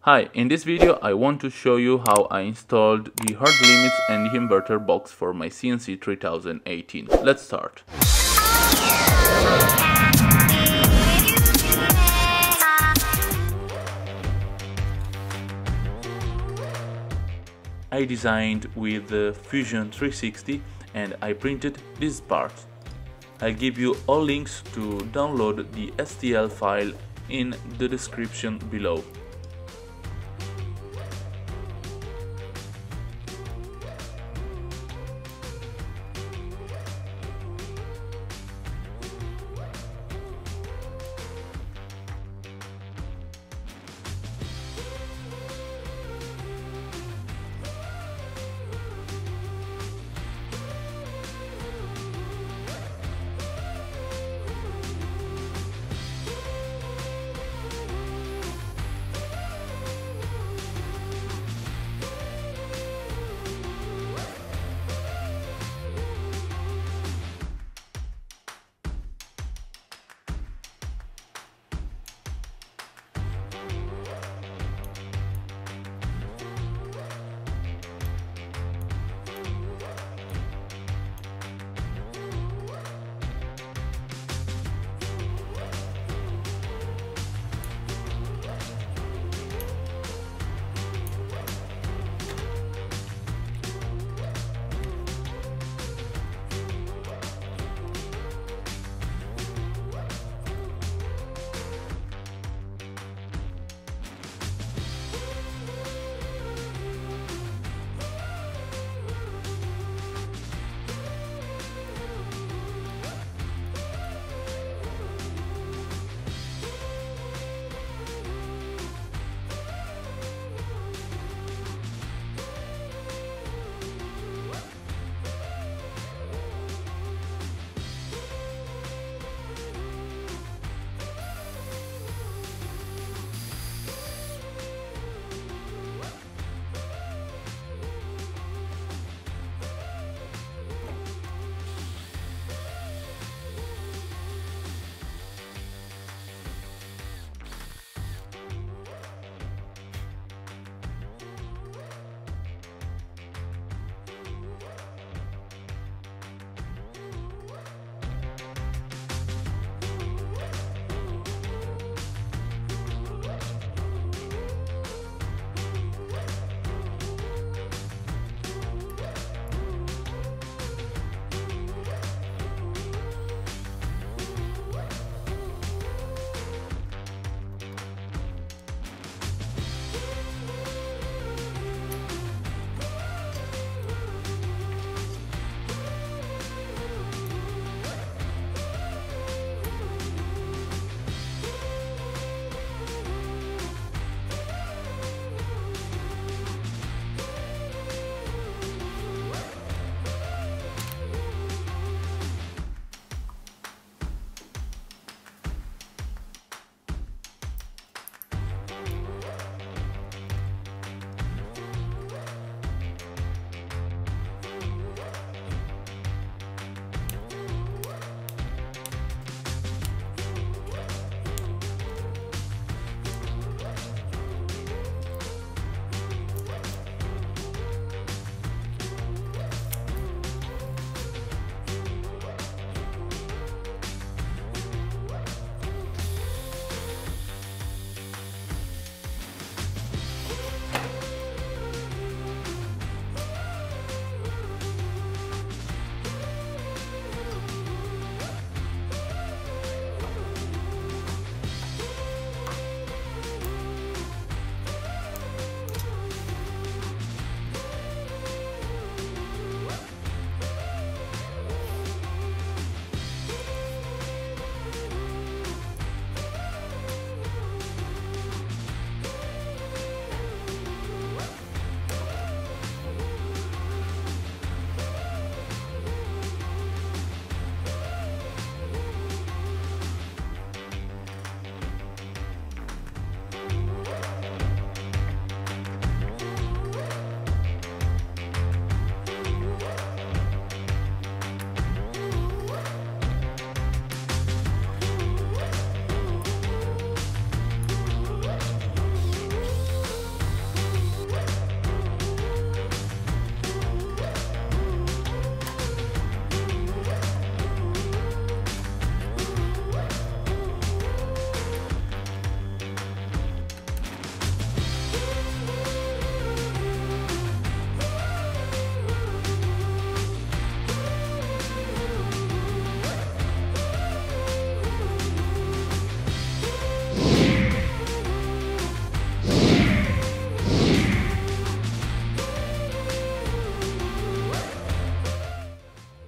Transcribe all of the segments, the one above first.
Hi, in this video I want to show you how I installed the hard limits and the inverter box for my CNC 3018. Let's start. I designed with Fusion 360 and I printed this part. I'll give you all links to download the STL file in the description below.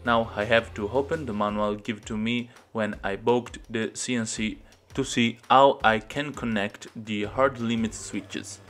Now I have to open the manual given to me when I booked the CNC to see how I can connect the hard limit switches.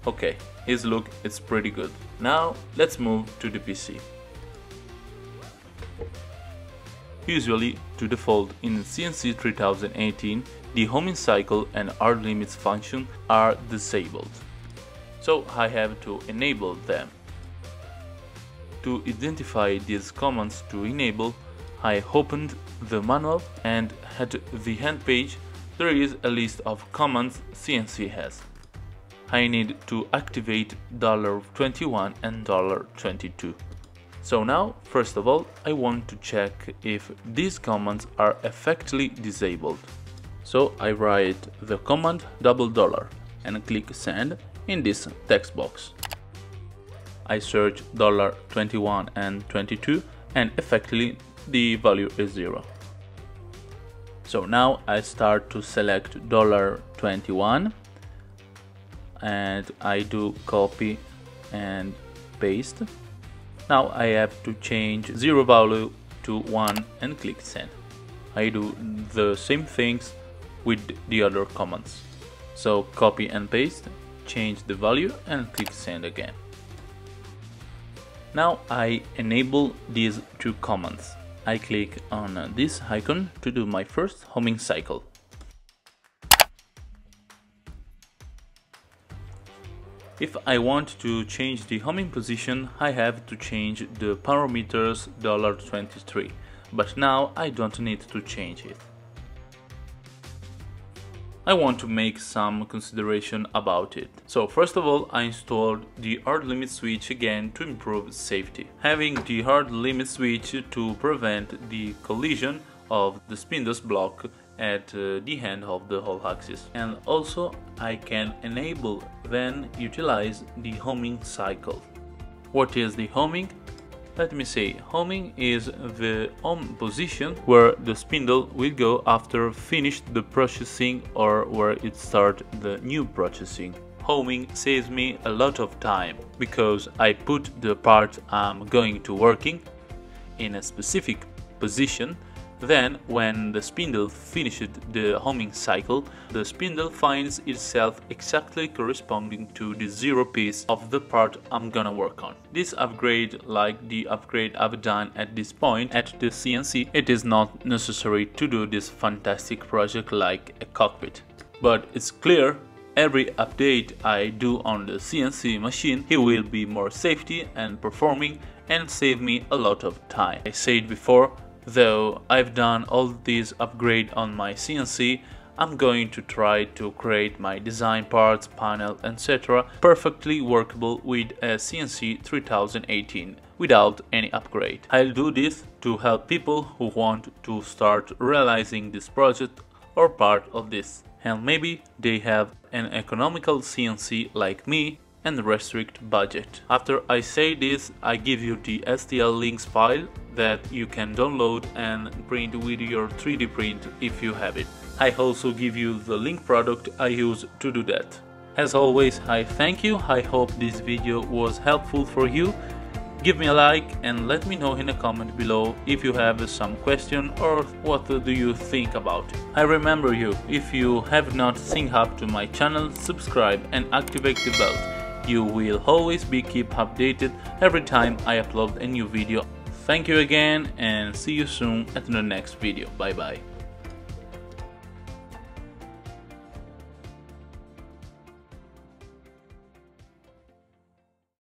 Okay, his look is pretty good. Now let's move to the PC. Usually, to default in CNC 3018, the homing cycle and hard limits function are disabled. So I have to enable them. To identify these commands to enable, I opened the manual and at the end page there is a list of commands CNC has. I need to activate $21 and $22. So now, first of all, I want to check if these commands are effectively disabled. So I write the command $$ and click send in this text box. I search $21 and $22 and effectively the value is 0. So now I start to select $21 and I do copy and paste. Now I have to change 0 value to 1 and click send. I do the same things with the other commands. So copy and paste, change the value and click send again. Now I enable these two commands. I click on this icon to do my first homing cycle. If I want to change the homing position, I have to change the parameters $23, but now I don't need to change it. I want to make some consideration about it. So first of all, I installed the hard limit switch again to improve safety. Having the hard limit switch to prevent the collision of the spindle's block at the end of the whole axis. And also I can enable then utilize the homing cycle. What is the homing? Let me say, homing is the home position where the spindle will go after finished the processing or where it starts the new processing. Homing saves me a lot of time because I put the part I'm going to working in a specific position. Then when the spindle finished the homing cycle, the spindle finds itself exactly corresponding to the zero piece of the part I'm gonna work on. This upgrade, like the upgrade I've done at this point at the CNC, it is not necessary to do this fantastic project like a cockpit. But it's clear every update I do on the CNC machine, it will be more safety and performing and save me a lot of time. I said before, though I've done all these upgrades on my CNC, I'm going to try to create my design parts, panel, etc. perfectly workable with a CNC 3018 without any upgrade. I'll do this to help people who want to start realizing this project or part of this, and maybe they have an economical CNC like me and restrict budget. After I say this, I give you the STL links file that you can download and print with your 3D print if you have it. I also give you the link product I use to do that. As always, I thank you. I hope this video was helpful for you. Give me a like and let me know in a comment below if you have some question or what do you think about it. I remember you, if you have not synced up to my channel, subscribe and activate the bell. You will always be keep updated every time I upload a new video. Thank you again and see you soon at the next video. Bye bye.